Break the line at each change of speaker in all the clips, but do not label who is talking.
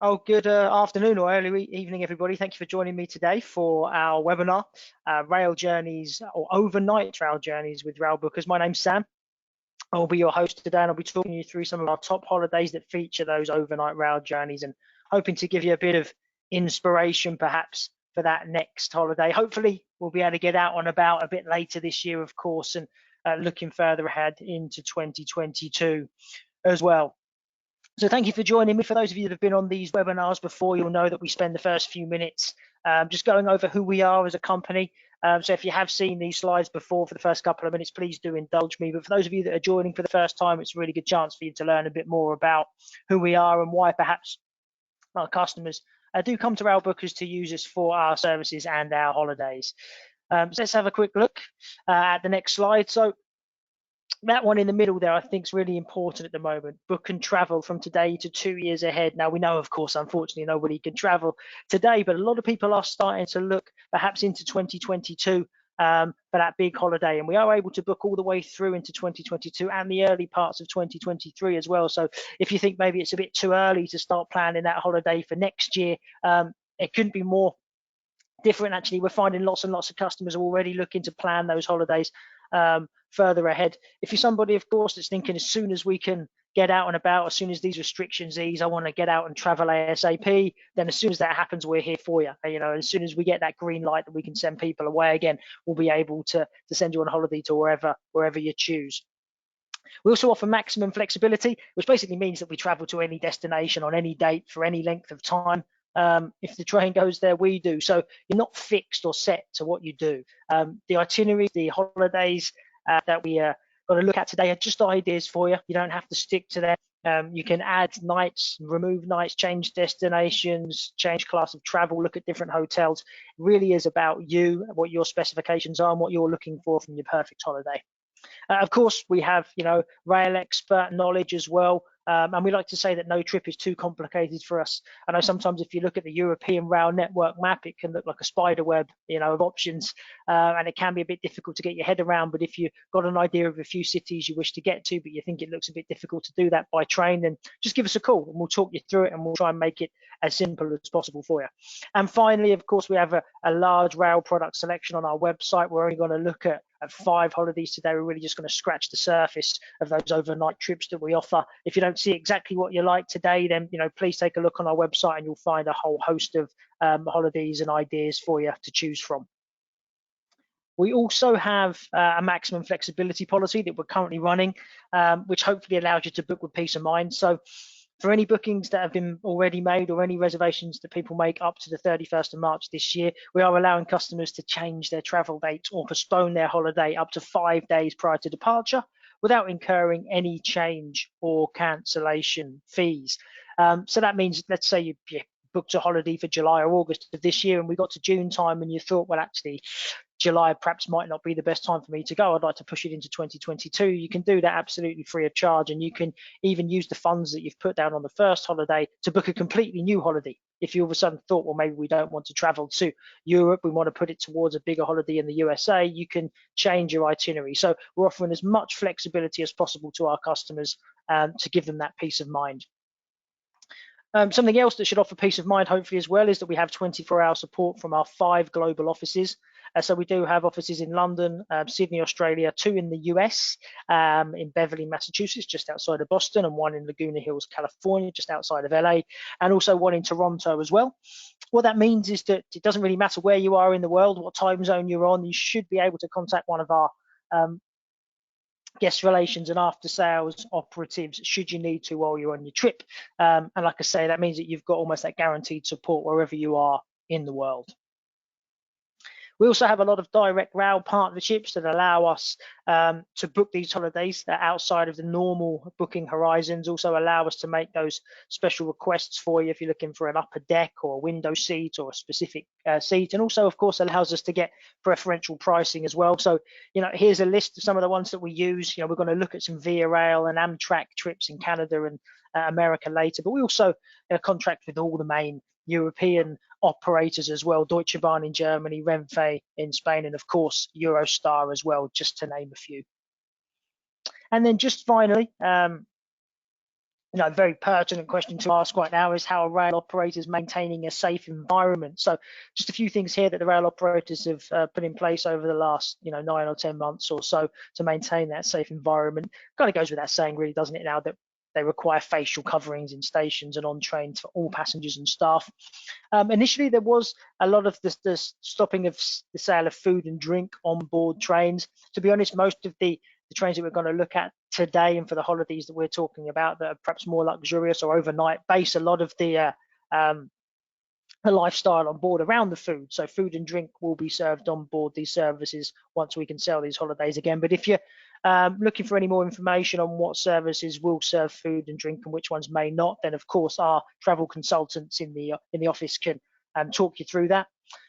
Oh, good afternoon or early evening, everybody. Thank you for joining me today for our webinar, Rail Journeys or Overnight Rail Journeys with Railbookers. My name's Sam. I'll be your host today, and I'll be talking you through some of our top holidays that feature those overnight rail journeys and hoping to give you a bit of inspiration, perhaps, for that next holiday. Hopefully, we'll be able to get out and about a bit later this year, of course, and looking further ahead into 2022 as well. So thank you for joining me. For those of you that have been on these webinars before, you'll know that we spend the first few minutes just going over who we are as a company. So if you have seen these slides before for the first couple of minutes, please do indulge me. But for those of you that are joining for the first time, it's a really good chance for you to learn a bit more about who we are and why perhaps our customers do come to Railbookers to use us for our services and our holidays. So let's have a quick look at the next slide. So that one in the middle there, I think, is really important at the moment. Book and travel from today to 2 years ahead. Now, we know, of course, unfortunately, nobody can travel today, but a lot of people are starting to look perhaps into 2022 for that big holiday. And we are able to book all the way through into 2022 and the early parts of 2023 as well. So if you think maybe it's a bit too early to start planning that holiday for next year, it couldn't be more different. Actually, we're finding lots and lots of customers are already looking to plan those holidays further ahead. If you're somebody, of course, that's thinking as soon as we can get out and about, as soon as these restrictions ease, I want to get out and travel ASAP, then as soon as that happens, we're here for you. You know, as soon as we get that green light that we can send people away again, we'll be able to send you on holiday to wherever you choose. We also offer maximum flexibility, which basically means that we travel to any destination on any date for any length of time. If the train goes there, we do. So you're not fixed or set to what you do. The itineraries, the holidays that we got to look at today are just ideas for you. You don't have to stick to them. You can add nights, remove nights, change destinations, change class of travel, look at different hotels. It really is about you, what your specifications are and what you're looking for from your perfect holiday. Of course, we have, rail expert knowledge as well. And we like to say that no trip is too complicated for us. I know sometimes if you look at the European rail network map, it can look like a spider web, of options, and it can be a bit difficult to get your head around. But if you've got an idea of a few cities you wish to get to, but you think it looks a bit difficult to do that by train, then just give us a call and we'll talk you through it and we'll try and make it as simple as possible for you. And finally, of course, we have a large rail product selection on our website. We're only going to look at 5 holidays today. We're really just going to scratch the surface of those overnight trips that we offer. If you don't see exactly what you like today, then please take a look on our website and you'll find a whole host of holidays and ideas for you to choose from. We also have a maximum flexibility policy that we're currently running, which hopefully allows you to book with peace of mind. So for any bookings that have been already made or any reservations that people make up to the 31st of March this year, we are allowing customers to change their travel date or postpone their holiday up to 5 days prior to departure without incurring any change or cancellation fees. So that means, let's say you booked a holiday for July or August of this year and we got to June time and you thought, well, actually, July perhaps might not be the best time for me to go. I'd like to push it into 2022. You can do that absolutely free of charge, and you can even use the funds that you've put down on the first holiday to book a completely new holiday. If you all of a sudden thought, well, maybe we don't want to travel to Europe, we want to put it towards a bigger holiday in the USA, you can change your itinerary. So we're offering as much flexibility as possible to our customers to give them that peace of mind. Something else that should offer peace of mind, hopefully, as well, is that we have 24-hour support from our 5 global offices. So we do have offices in London, Sydney, Australia, 2 in the US, in Beverly, Massachusetts, just outside of Boston, and 1 in Laguna Hills, California, just outside of LA, and also 1 in Toronto as well. What that means is that it doesn't really matter where you are in the world, what time zone you're on, you should be able to contact one of our guest relations and after sales operatives should you need to while you're on your trip. And like I say, that means that you've got almost that guaranteed support wherever you are in the world. We also have a lot of direct rail partnerships that allow us to book these holidays that outside of the normal booking horizons, also allow us to make those special requests for you if you're looking for an upper deck or a window seat or a specific seat, and also, of course, allows us to get preferential pricing as well. So, here's a list of some of the ones that we use. We're going to look at some Via Rail and Amtrak trips in Canada and America later, but we also contract with all the main European operators as well, Deutsche Bahn in Germany, Renfe in Spain, and of course Eurostar as well, just to name a few. And then just finally, very pertinent question to ask right now is how a rail operator is maintaining a safe environment. So just a few things here that the rail operators have put in place over the last 9 or 10 months or so to maintain that safe environment. Kind of goes without saying, really, doesn't it, now that they require facial coverings in stations and on trains for all passengers and staff. Initially, there was a lot of the stopping of the sale of food and drink on board trains. To be honest, most of the trains that we're going to look at today and for the holidays that we're talking about that are perhaps more luxurious or overnight base a lot of the lifestyle on board around the food. So food and drink will be served on board these services once we can sell these holidays again. But if you're looking for any more information on what services will serve food and drink and which ones may not, then of course our travel consultants in the office can talk you through that.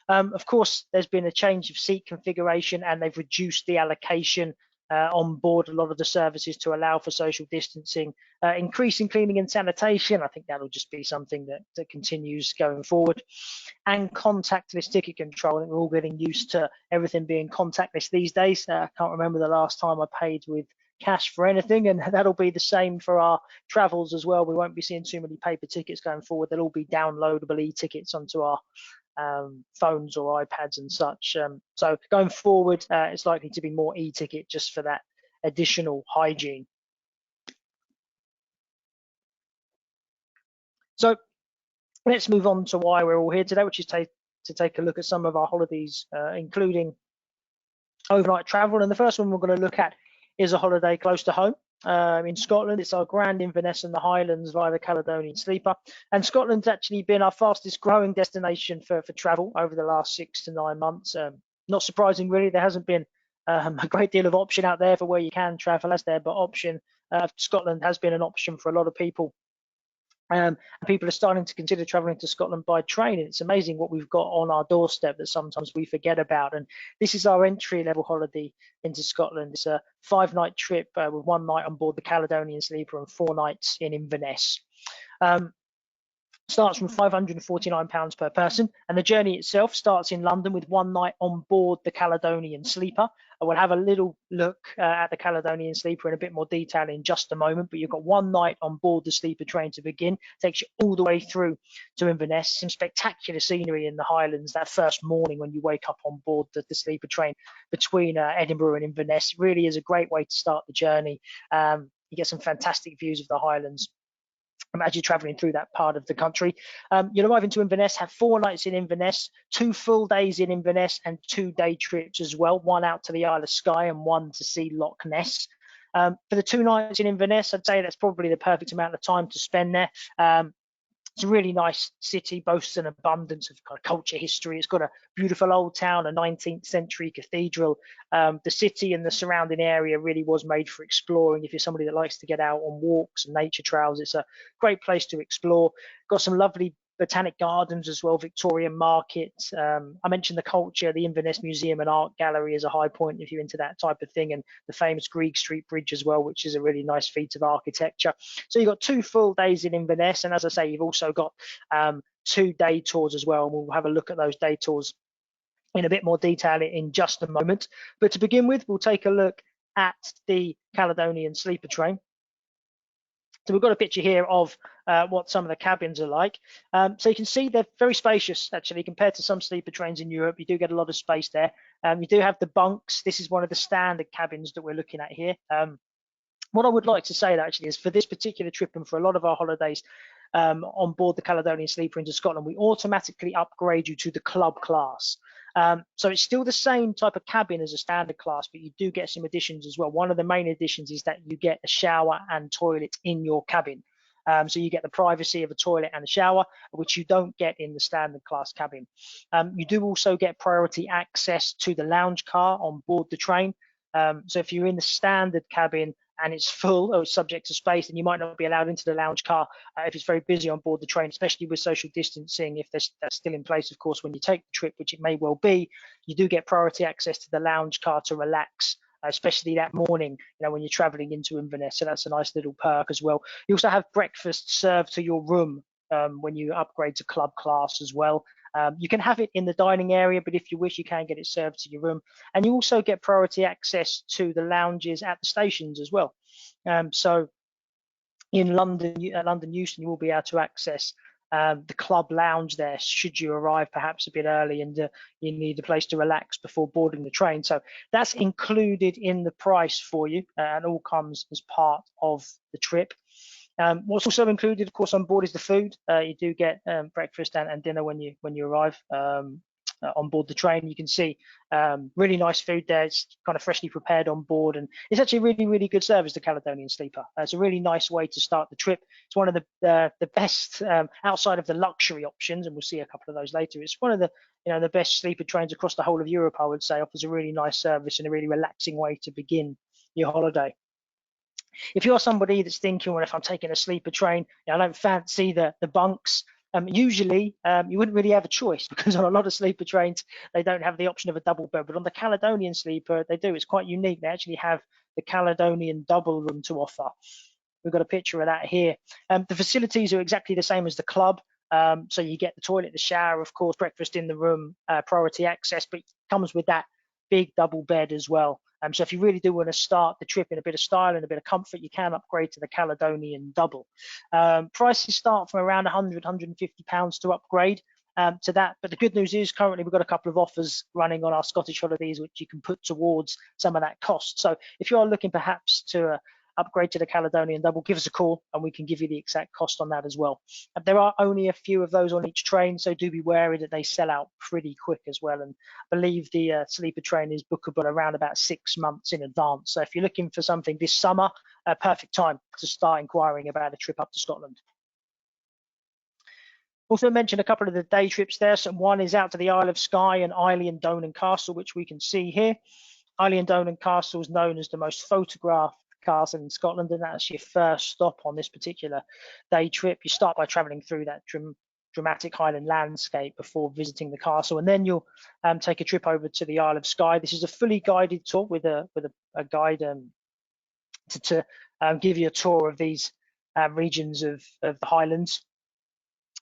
Of course, there's been a change of seat configuration and they've reduced the allocation on board a lot of the services to allow for social distancing, increasing cleaning and sanitation. I think that'll just be something that continues going forward. And contactless ticket control. I think we're all getting used to everything being contactless these days. I can't remember the last time I paid with cash for anything, and that'll be the same for our travels as well. We won't be seeing too many paper tickets going forward. They'll all be downloadable e-tickets onto our phones or iPads and such. So going forward, it's likely to be more e-ticket just for that additional hygiene. So let's move on to why we're all here today, which is to take a look at some of our holidays, including overnight travel. And the first one we're going to look at is a holiday close to home. In Scotland, it's our Grand Invenes and the Highlands via the Caledonian sleeper. And Scotland's actually been our fastest growing destination for travel over the last 6 to 9 months. Not surprising, really. There hasn't been a great deal of option out there for where you can travel, as there, but Scotland has been an option for a lot of people. And people are starting to consider traveling to Scotland by train. And it's amazing what we've got on our doorstep that sometimes we forget about. And this is our entry-level holiday into Scotland. It's a 5-night trip with 1 night on board the Caledonian sleeper and 4 nights in Inverness. Starts from £549 per person, and the journey itself starts in London with 1 night on board the Caledonian sleeper. I will have a little look at the Caledonian sleeper in a bit more detail in just a moment, but you've got 1 night on board the sleeper train to begin. Takes you all the way through to Inverness. Some spectacular scenery in the Highlands that first morning when you wake up on board the sleeper train between Edinburgh and Inverness. It really is a great way to start the journey. You get some fantastic views of the Highlands as you're traveling through that part of the country. You'll arrive into Inverness, have 4 nights in Inverness, 2 full days in Inverness, and 2 day trips as well, 1 out to the Isle of Skye and 1 to see Loch Ness. For the 2 nights in Inverness, I'd say that's probably the perfect amount of time to spend there. It's a really nice city, boasts an abundance of kind of culture history. It's got a beautiful old town, a 19th century cathedral. The city and the surrounding area really was made for exploring. If you're somebody that likes to get out on walks and nature trails, it's a great place to explore. Got some lovely botanic gardens as well, Victorian market. I mentioned the culture, the Inverness Museum and Art Gallery is a high point if you're into that type of thing, and the famous Greig Street Bridge as well, which is a really nice feat of architecture. So you've got 2 full days in Inverness, and as I say, you've also got 2 day tours as well, and we'll have a look at those day tours in a bit more detail in just a moment. But to begin with, we'll take a look at the Caledonian sleeper train. So we've got a picture here of what some of the cabins are like. So you can see they're very spacious, actually, compared to some sleeper trains in Europe. You do get a lot of space there. You do have the bunks. This is one of the standard cabins that we're looking at here. What I would like to say, actually, is for this particular trip and for a lot of our holidays on board the Caledonian sleeper into Scotland, we automatically upgrade you to the club class. So it's still the same type of cabin as a standard class, but you do get some additions as well. One of the main additions is that you get a shower and toilet in your cabin. So you get the privacy of a toilet and a shower, which you don't get in the standard class cabin. You do also get priority access to the lounge car on board the train. So if you're in the standard cabin and it's full or it's subject to space, then you might not be allowed into the lounge car if it's very busy on board the train, especially with social distancing. If that's still in place, of course, when you take the trip, which it may well be, you do get priority access to the lounge car to relax, especially that morning, when you're traveling into Inverness. So that's a nice little perk as well. You also have breakfast served to your room when you upgrade to club class as well. You can have it in the dining area, but if you wish, you can get it served to your room. And you also get priority access to the lounges at the stations as well. So in London, London Euston, you will be able to access the club lounge there should you arrive perhaps a bit early and you need a place to relax before boarding the train. So that's included in the price for you and all comes as part of the trip. What's also included, of course, on board is the food. You do get breakfast and dinner when you arrive on board the train. You can see really nice food there. It's kind of freshly prepared on board, and it's actually really, really good service, the Caledonian Sleeper. It's a really nice way to start the trip. It's one of the best outside of the luxury options, and we'll see a couple of those later. It's one of the the best sleeper trains across the whole of Europe, I would say. Offers a really nice service and a really relaxing way to begin your holiday. If you're somebody that's thinking, well, if I'm taking a sleeper train, I don't fancy the bunks. Usually, you wouldn't really have a choice because on a lot of sleeper trains, they don't have the option of a double bed. But on the Caledonian sleeper, they do. It's quite unique. They actually have the Caledonian double room to offer. We've got a picture of that here. The facilities are exactly the same as the club. So you get the toilet, the shower, of course, breakfast in the room, priority access, but it comes with that big double bed as well. So if you really do want to start the trip in a bit of style and a bit of comfort, you can upgrade to the Caledonian double. Prices start from around 100, 150 pounds to upgrade to that. But the good news is currently we've got a couple of offers running on our Scottish holidays, which you can put towards some of that cost. So if you're looking perhaps to upgrade to the Caledonian double, give us a call and we can give you the exact cost on that as well. There are only a few of those on each train, so do be wary that they sell out pretty quick as well. And I believe the sleeper train is bookable around about 6 months in advance. So if you're looking for something this summer, perfect time to start inquiring about a trip up to Scotland. Also mentioned a couple of the day trips there. So one is out to the Isle of Skye and Islay and Donan Castle, which we can see here. Islay and Donan Castle is known as the most photographed castle in Scotland, and that's your first stop on this particular day trip. You start by traveling through that dramatic Highland landscape before visiting the castle, and then you'll take a trip over to the Isle of Skye. This is a fully guided tour with a guide to give you a tour of these regions of the Highlands.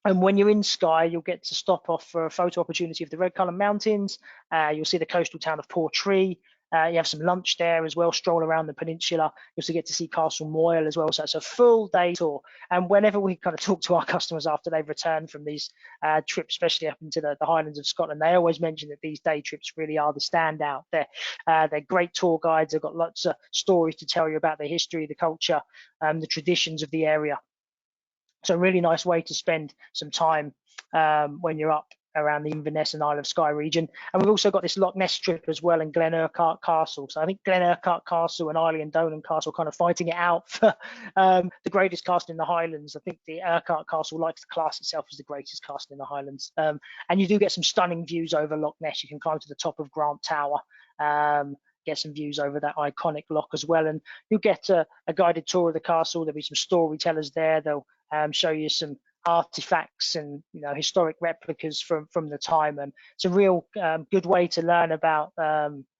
And when you're in Skye, you'll get to stop off for a photo opportunity of the Red Cullen Mountains. You'll see the coastal town of Portree. You have some lunch there as well, stroll around the peninsula. You also get to see Castle Moyle as well. So it's a full day tour. And whenever we kind of talk to our customers after they've returned from these trips, especially up into the Highlands of Scotland, they always mention that these day trips really are the standout. They're great tour guides. They've got lots of stories to tell you about the history, the culture, the traditions of the area. So a really nice way to spend some time when you're up around the Invenes and Isle of Skye region. And we've also got this Loch Ness trip as well in Glen Urquhart Castle. So I think Glen Urquhart Castle and Islay and Donan Castle kind of fighting it out for the greatest castle in the Highlands. I think the Urquhart Castle likes to class itself as the greatest castle in the Highlands. And you do get some stunning views over Loch Ness. You can climb to the top of Grant Tower, get some views over that iconic loch as well. And you'll get a guided tour of the castle. There'll be some storytellers there. They'll show you some artifacts and historic replicas from the time, and it's a real good way to learn about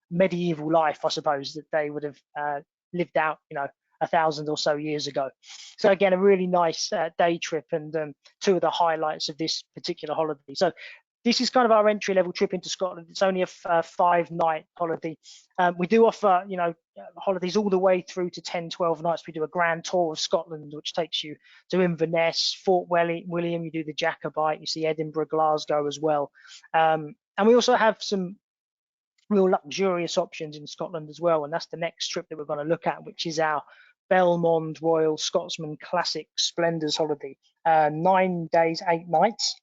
medieval life, I suppose, that they would have lived out 1,000 or so years ago. So again, a really nice day trip and two of the highlights of this particular holiday. So this is kind of our entry-level trip into Scotland. It's only a 5-night holiday. We do offer, holidays all the way through to 10, 12 nights. We do a grand tour of Scotland, which takes you to Inverness, Fort William. You do the Jacobite. You see Edinburgh, Glasgow as well. And we also have some real luxurious options in Scotland as well. And that's the next trip that we're going to look at, which is our Belmont Royal Scotsman Classic Splendours holiday. 9 days, 8 nights.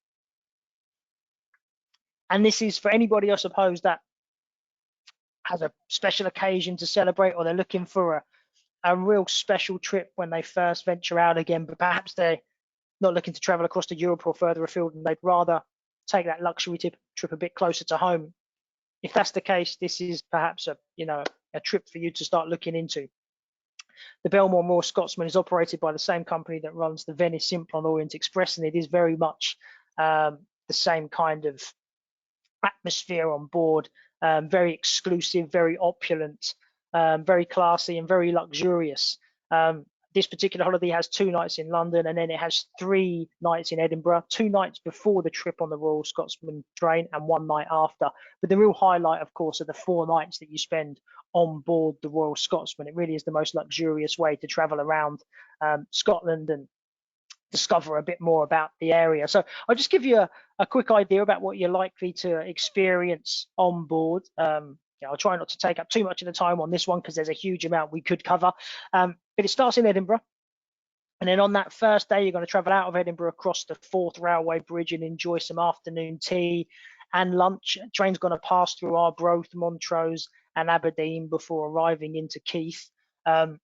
And this is for anybody, I suppose, that has a special occasion to celebrate, or they're looking for a real special trip when they first venture out again, but perhaps they're not looking to travel across to Europe or further afield, and they'd rather take that luxury trip a bit closer to home. If that's the case, this is perhaps a trip for you to start looking into. The Belmont Royal Scotsman is operated by the same company that runs the Venice Simplon Orient Express, and it is very much the same kind of atmosphere on board, very exclusive, very opulent, very classy and very luxurious. The This particular holiday has 2 nights in London, and then it has 3 nights in Edinburgh, 2 nights before the trip on the Royal Scotsman train and 1 night after. But the real highlight, of course, are the 4 nights that you spend on board the Royal Scotsman. It really is the most luxurious way to travel around Scotland and discover a bit more about the area. So I'll just give you a quick idea about what you're likely to experience on board. I'll try not to take up too much of the time on this one because there's a huge amount we could cover. But it starts in Edinburgh. And then on that first day, you're going to travel out of Edinburgh across the Forth Railway Bridge and enjoy some afternoon tea and lunch. The train's going to pass through Arbroath, Montrose and Aberdeen before arriving into Keith. Got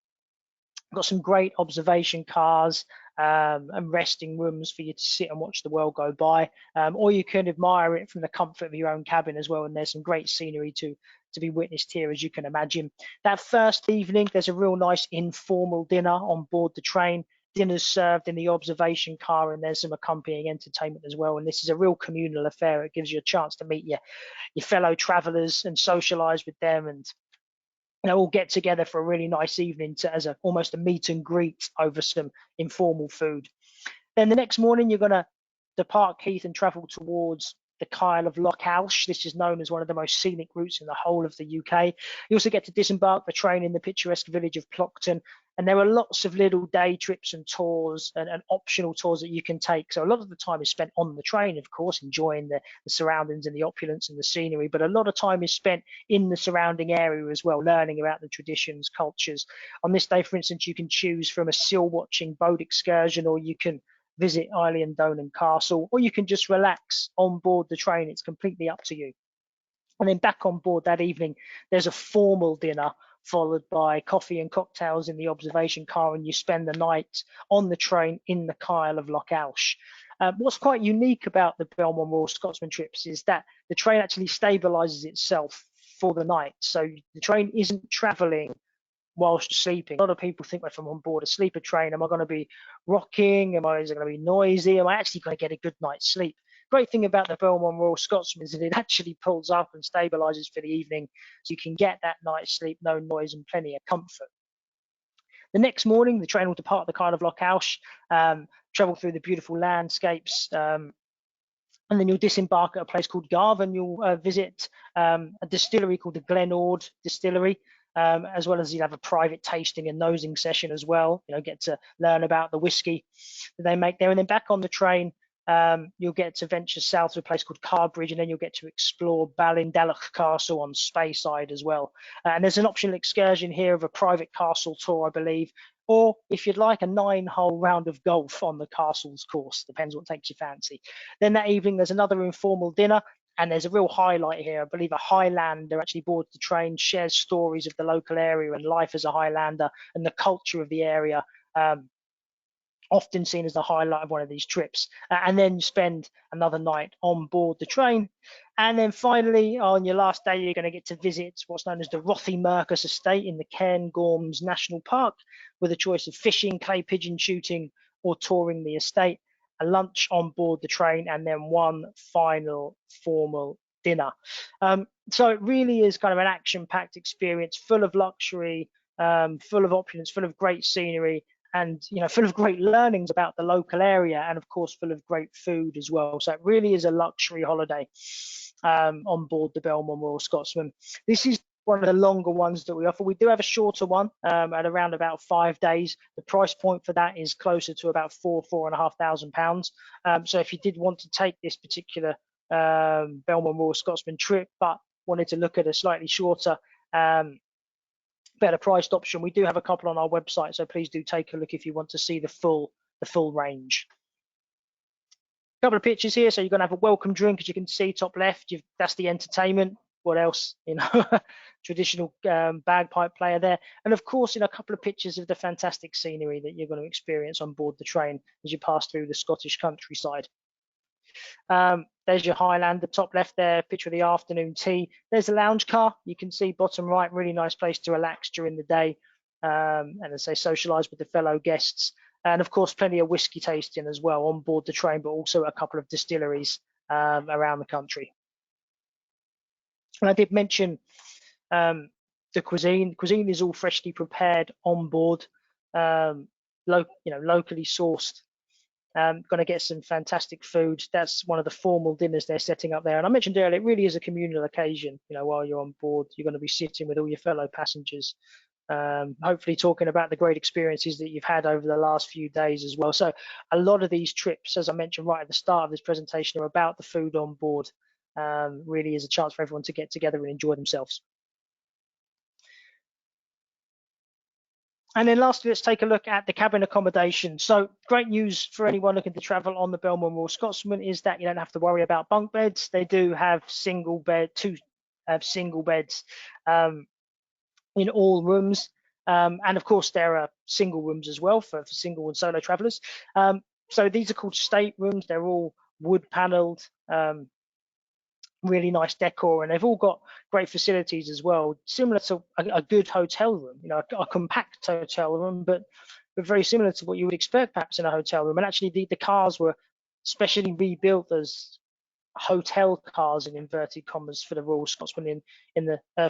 some great observation cars and resting rooms for you to sit and watch the world go by, or you can admire it from the comfort of your own cabin as well. And there's some great scenery to be witnessed here, as you can imagine. That first evening, there's a real nice informal dinner on board the train. Dinner's served in the observation car, and there's some accompanying entertainment as well. And this is a real communal affair. It gives you a chance to meet your fellow travelers and socialize with them, and they'll all get together for a really nice evening as almost a meet and greet over some informal food. Then the next morning, you're going to depart Keith and travel towards the Kyle of Lochhalsh. This is known as one of the most scenic routes in the whole of the UK. You also get to disembark the train in the picturesque village of Plockton. And there are lots of little day trips and tours and optional tours that you can take. So a lot of the time is spent on the train, of course, enjoying the surroundings and the opulence and the scenery. But a lot of time is spent in the surrounding area as well, learning about the traditions, cultures. On this day, for instance, you can choose from a seal watching boat excursion, or you can visit Donan Castle, or you can just relax on board the train. It's completely up to you. And then back on board that evening, there's a formal dinner followed by coffee and cocktails in the observation car, and you spend the night on the train in the Kyle of Lochhalsh. What's quite unique about the Belmont Royal Scotsman trips is that the train actually stabilizes itself for the night. So the train isn't traveling whilst sleeping. A lot of people think, if I'm on board a sleeper train, am I going to be rocking? Is it going to be noisy? Am I actually going to get a good night's sleep? Great thing about the Belmont Royal Scotsman is that it actually pulls up and stabilizes for the evening, so you can get that night's sleep, no noise and plenty of comfort. The next morning, the train will depart the Kyle of Lochhalsh, travel through the beautiful landscapes, and then you'll disembark at a place called Garve, and you'll visit a distillery called the Glenord Distillery, as well as you'll have a private tasting and nosing session as well. Get to learn about the whiskey that they make there. And then back on the train, you'll get to venture south to a place called Carbridge, and then you'll get to explore Ballindalloch Castle on Speyside as well. And there's an optional excursion here of a private castle tour, I believe, or if you'd like, a 9-hole round of golf on the castle's course. Depends what takes your fancy. Then that evening, there's another informal dinner, and there's a real highlight here. I believe a Highlander actually boards the train, shares stories of the local area and life as a Highlander and the culture of the area, often seen as the highlight of one of these trips. And then you spend another night on board the train. And then finally, on your last day, you're going to get to visit what's known as the Rothy Mercus estate in the Cairngorms National Park, with a choice of fishing, clay pigeon shooting, or touring the estate, a lunch on board the train, and then one final formal dinner. So it really is kind of an action-packed experience, full of luxury, full of opulence, full of great scenery, and full of great learnings about the local area, and of course full of great food as well. So it really is a luxury holiday on board the Belmont Royal Scotsman. This is one of the longer ones that we offer. We do have a shorter one at around about 5 days. The price point for that is closer to about £4,500. So if you did want to take this particular Belmont Royal Scotsman trip, but wanted to look at a slightly shorter, better priced option, we do have a couple on our website, so please do take a look if you want to see the full range. A couple of pictures here. So you're going to have a welcome drink, as you can see top left. That's the entertainment. What else? Traditional bagpipe player there, and of course a couple of pictures of the fantastic scenery that you're going to experience on board the train as you pass through the Scottish countryside. There's your Highlander top left there, picture of the afternoon tea. There's a lounge car, you can see bottom right, really nice place to relax during the day, and as I say, socialise with the fellow guests. And of course plenty of whiskey tasting as well on board the train, but also a couple of distilleries around the country. And I did mention the cuisine. Cuisine is all freshly prepared on board. locally sourced. Going to get some fantastic food. That's one of the formal dinners they're setting up there. And I mentioned earlier, it really is a communal occasion. While you're on board, you're going to be sitting with all your fellow passengers, hopefully talking about the great experiences that you've had over the last few days as well. So a lot of these trips, as I mentioned right at the start of this presentation, are about the food on board. Really is a chance for everyone to get together and enjoy themselves. And then lastly, let's take a look at the cabin accommodation. So great news for anyone looking to travel on the Belmont Royal Scotsman is that you don't have to worry about bunk beds. They do have two single beds in all rooms. And of course, there are single rooms as well for single and solo travelers. So these are called state rooms. They're all wood paneled, really nice decor, and they've all got great facilities as well, similar to a good hotel room, a compact hotel room, but very similar to what you would expect perhaps in a hotel room. And actually the cars were specially rebuilt as hotel cars in inverted commas for the Royal Scotsman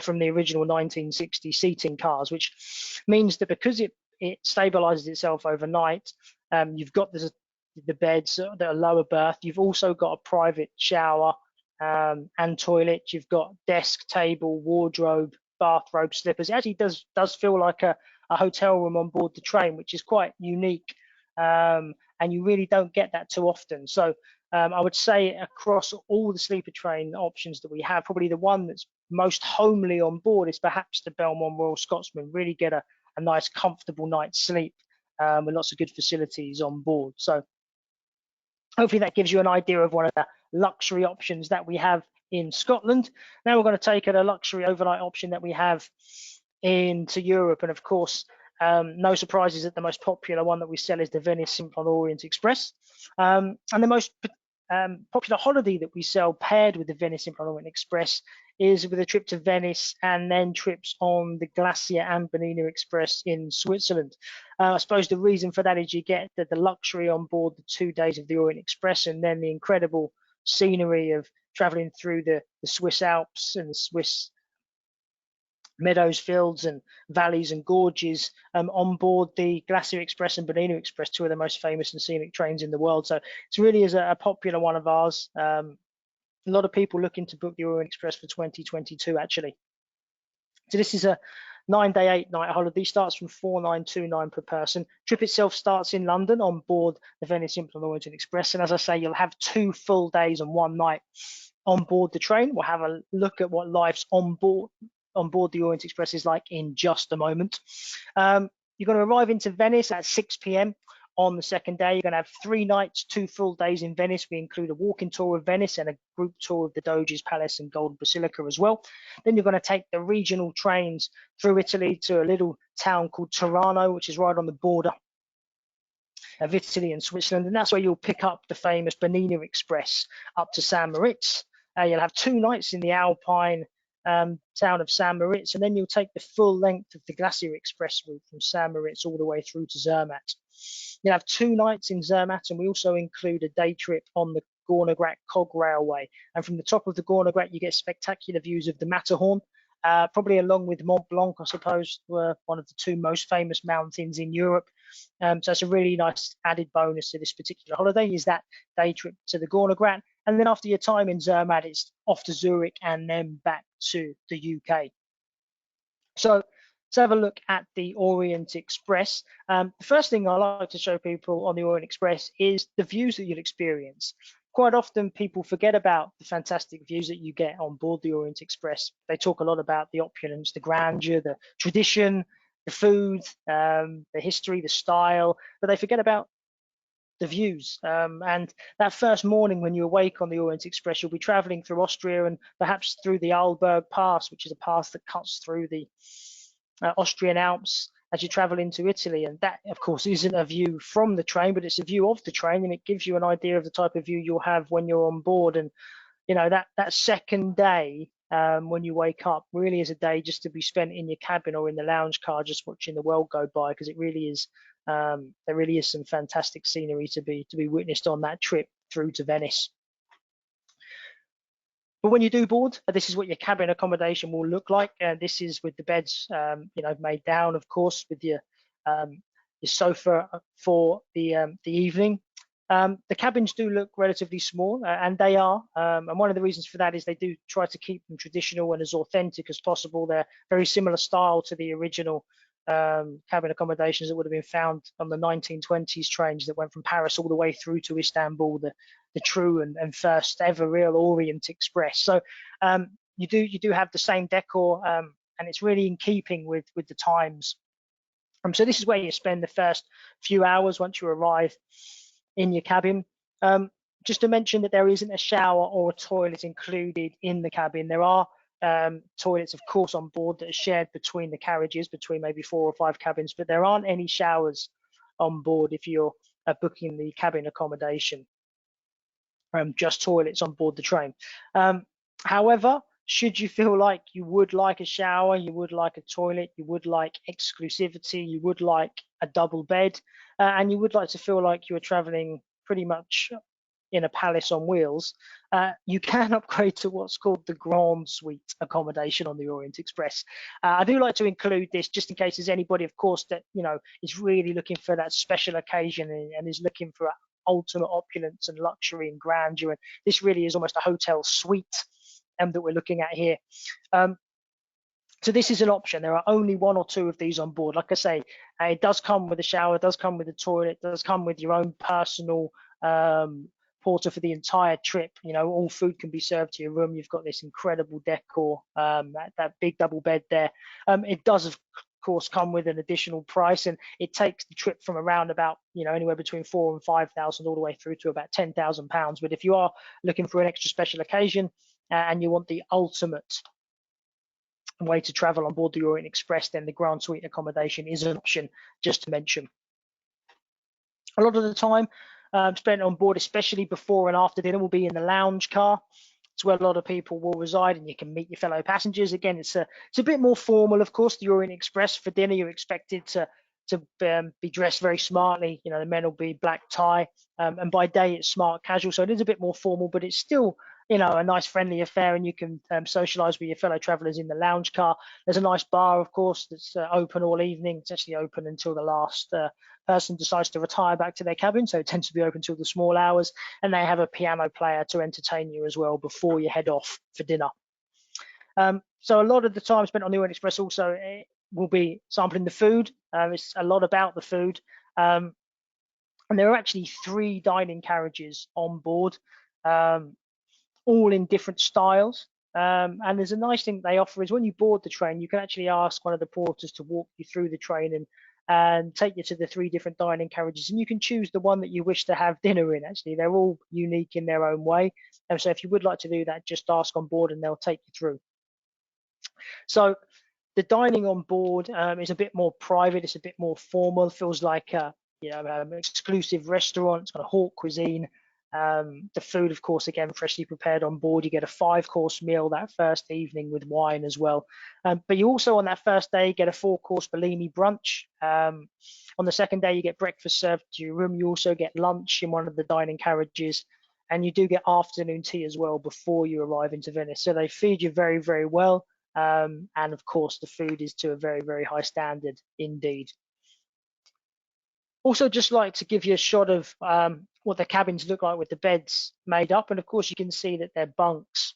from the original 1960 seating cars, which means that because it stabilizes itself overnight, you've got the beds that are lower berth, you've also got a private shower and toilet, you've got desk, table, wardrobe, bathrobe, slippers. It actually does feel like a hotel room on board the train, which is quite unique, and you really don't get that too often. So I would say across all the sleeper train options that we have, probably the one that's most homely on board is perhaps the Belmont Royal Scotsman. Really get a nice comfortable night's sleep with lots of good facilities on board. So hopefully that gives you an idea of one of the luxury options that we have in Scotland. Now we're going to take a luxury overnight option that we have into Europe. And of course, no surprises that the most popular one that we sell is the Venice Simplon Orient Express. And the most popular holiday that we sell paired with the Venice Simplon Orient Express is with a trip to Venice and then trips on the Glacier and Bernina Express in Switzerland. I suppose the reason for that is you get the luxury on board the 2 days of the Orient Express and then the incredible scenery of traveling through the Swiss Alps and the Swiss meadows, fields and valleys and gorges on board the Glacier Express and Bernina Express, two of the most famous and scenic trains in the world. So it really is a popular one of ours. A lot of people looking to book the Orient Express for 2022 actually. So this is a 9-day, 8-night holiday, starts from 4,929 per person. Trip itself starts in London on board the Venice Simplon Orient Express, and as I say, you'll have 2 full days and 1 night on board the train. We'll have a look at what life's on board the Orient Express is like in just a moment. You're going to arrive into Venice at 6 p.m. on the second day. You're going to have 3 nights, 2 full days in Venice. We include a walking tour of Venice and a group tour of the Doge's Palace and Golden Basilica as well. Then you're going to take the regional trains through Italy to a little town called Tirano, which is right on the border of Italy and Switzerland, and that's where you'll pick up the famous Bernina Express up to St. Moritz. You'll have 2 nights in the Alpine town of St. Moritz, and then you'll take the full length of the Glacier Express route from St. Moritz all the way through to Zermatt. You'll have 2 nights in Zermatt, and we also include a day trip on the Gornergrat Cog Railway. And from the top of the Gornergrat, you get spectacular views of the Matterhorn, probably along with Mont Blanc, I suppose, were one of the 2 most famous mountains in Europe. So it's a really nice added bonus to this particular holiday is that day trip to the Gornergrat. And then after your time in Zermatt, it's off to Zurich and then back to the UK. So let's have a look at the Orient Express. The first thing I like to show people on the Orient Express is the views that you'll experience. Quite often people forget about the fantastic views that you get on board the Orient Express. They talk a lot about the opulence, the grandeur, the tradition, the food, the history, the style, but they forget about the views. And that first morning when you awake on the Orient Express, you'll be traveling through Austria and perhaps through the Arlberg Pass, which is a pass that cuts through the Austrian Alps as you travel into Italy. And that, of course, isn't a view from the train, but it's a view of the train, and it gives you an idea of the type of view you'll have when you're on board. And that second day when you wake up really is a day just to be spent in your cabin or in the lounge car just watching the world go by, because it really is there really is some fantastic scenery to be witnessed on that trip through to Venice. But when you do board, this is what your cabin accommodation will look like. This is with the beds, made down, of course, with your sofa for the evening. The cabins do look relatively small, and they are. And one of the reasons for that is they do try to keep them traditional and as authentic as possible. They're very similar style to the original cabin accommodations that would have been found on the 1920s trains that went from Paris all the way through to Istanbul, the true and first ever real Orient Express. So you do have the same decor, and it's really in keeping with the times. So this is where you spend the first few hours once you arrive in your cabin. Just to mention that there isn't a shower or a toilet included in the cabin. There are toilets, of course, on board that are shared between the carriages, between maybe 4 or 5 cabins, but there aren't any showers on board if you're booking the cabin accommodation. Just toilets on board the train. However, should you feel like you would like a shower, you would like a toilet, you would like exclusivity, you would like a double bed, and you would like to feel like you are traveling pretty much in a palace on wheels, you can upgrade to what's called the Grand Suite accommodation on the Orient Express. I do like to include this just in case there's anybody, of course, that is really looking for that special occasion and is looking for ultimate opulence and luxury and grandeur. And this really is almost a hotel suite that we're looking at here. So this is an option. There are only 1 or 2 of these on board. Like I say, it does come with a shower, does come with a toilet, does come with your own personal porter for the entire trip. All food can be served to your room. You've got this incredible decor, that big double bed there. It does, of course, come with an additional price, and it takes the trip from around about anywhere between 4,000 and 5,000 all the way through to about £10,000. But if you are looking for an extra special occasion and you want the ultimate way to travel on board the Orient Express, then the Grand Suite accommodation is an option, just to mention. A lot of the time spent on board, especially before and after dinner, will be in the lounge car. It's where a lot of people will reside, and you can meet your fellow passengers. Again, it's a bit more formal, of course. The Orient Express, for dinner, you're expected to be dressed very smartly. The men will be black tie, and by day it's smart casual. So it is a bit more formal, but it's still a nice friendly affair, and you can socialize with your fellow travelers in the lounge car. There's a nice bar, of course, that's open all evening. It's actually open until the last person decides to retire back to their cabin, so it tends to be open till the small hours. And they have a piano player to entertain you as well before you head off for dinner. So a lot of the time spent on the Orient Express also will be sampling the food. It's a lot about the food, and there are actually 3 dining carriages on board, all in different styles. And there's a nice thing they offer is when you board the train, you can actually ask one of the porters to walk you through the train and take you to the 3 different dining carriages, and you can choose the one that you wish to have dinner in. Actually, they're all unique in their own way, and so if you would like to do that, just ask on board and they'll take you through. So the dining on board is a bit more private. It's a bit more formal. It feels like an exclusive restaurant. It's got a haute cuisine. The food, of course, again, freshly prepared on board. You get a 5-course meal that first evening with wine as well. But you also, on that first day, get a 4-course Bellini brunch. On the second day, you get breakfast served to your room. You also get lunch in one of the dining carriages. And you do get afternoon tea as well before you arrive into Venice. So they feed you very, very well. And of course, the food is to a very, very high standard indeed. Also, just like to give you a shot of what the cabins look like with the beds made up. And of course, you can see that they're bunks.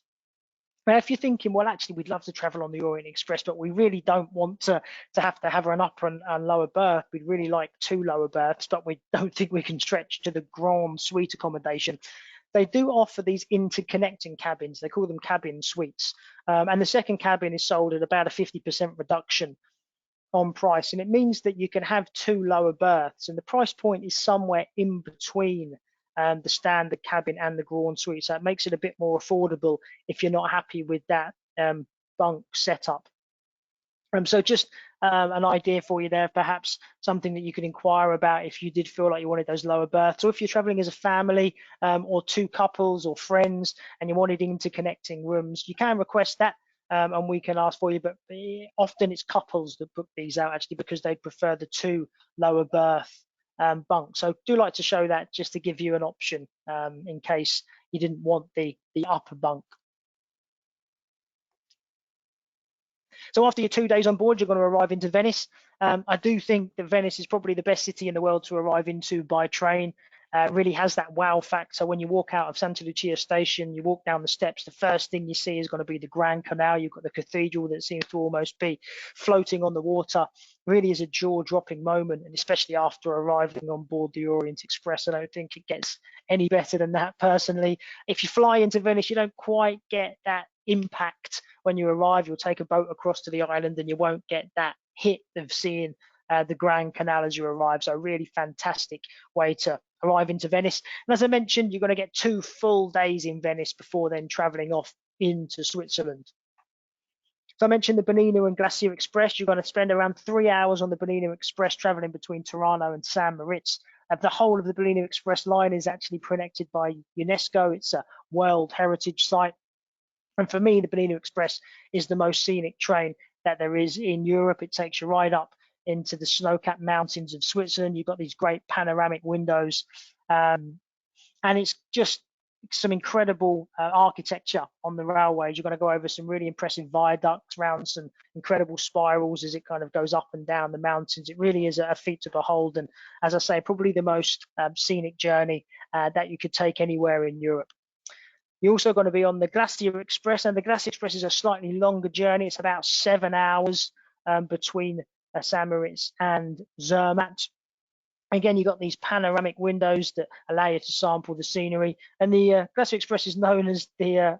Now, if you're thinking, well, actually, we'd love to travel on the Orient Express, but we really don't want to have an upper and lower berth. We'd really like 2 lower berths, but we don't think we can stretch to the Grand Suite accommodation. They do offer these interconnecting cabins. They call them cabin suites. And the second cabin is sold at about a 50% reduction on price, and it means that you can have 2 lower berths, and the price point is somewhere in between the standard cabin and the Grand Suite, so it makes it a bit more affordable if you're not happy with that bunk setup. So just an idea for you there, perhaps something that you could inquire about if you did feel like you wanted those lower berths, or if you're traveling as a family or 2 couples or friends and you wanted interconnecting rooms, you can request that. And we can ask for you, but often it's couples that book these out actually because they prefer the 2 lower berth bunks. So do like to show that just to give you an option in case you didn't want the upper bunk. So after your 2 days on board, you're going to arrive into Venice. I do think that Venice is probably the best city in the world to arrive into by train. Really has that wow factor. When you walk out of Santa Lucia station, you walk down the steps, the first thing you see is going to be the Grand Canal. You've got the cathedral that seems to almost be floating on the water. Really is a jaw-dropping moment, and especially after arriving on board the Orient Express, I don't think it gets any better than that personally. If you fly into Venice, you don't quite get that impact when you arrive. You'll take a boat across to the island and you won't get that hit of seeing the Grand Canal as you arrive. So a really fantastic way to arrive into Venice. And as I mentioned, you're going to get 2 full days in Venice before then traveling off into Switzerland. So I mentioned the Bernina and Glacier Express. You're going to spend around 3 hours on the Bernina Express traveling between Tirano and San Moritz. The whole of the Bernina Express line is actually protected by UNESCO. It's a World Heritage Site. And for me, the Bernina Express is the most scenic train that there is in Europe. It takes you right up into the snow-capped mountains of Switzerland. You've got these great panoramic windows. And it's just some incredible architecture on the railways. You're going to go over some really impressive viaducts, around some incredible spirals as it kind of goes up and down the mountains. It really is a feat to behold. And as I say, probably the most scenic journey that you could take anywhere in Europe. You're also going to be on the Glacier Express, and the Glacier Express is a slightly longer journey. It's about 7 hours between San Moritz and Zermatt. Again, you've got these panoramic windows that allow you to sample the scenery. And the Glacier Express is known as